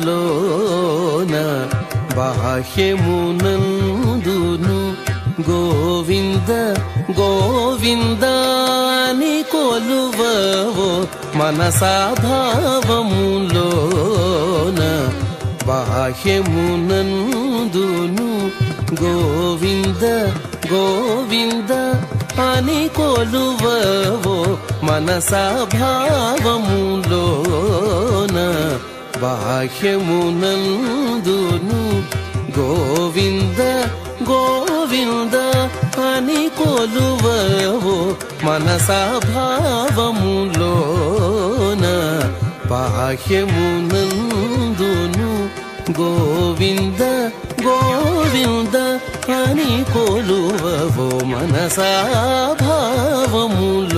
భావములోన బాహ్యమునందును గోవింద గోవిందాని కొలువవో మనసా భావములోన బాహ్యమునందును గోవింద గోవింద అని కొలువవో మనసా భావములోన బాహ్యమునందును గోవింద గోవింద అని కొలువవో మనసా భావములోన బాహ్యమునందును గోవింద గోవింద అని కొలువవో మనసా భావములోన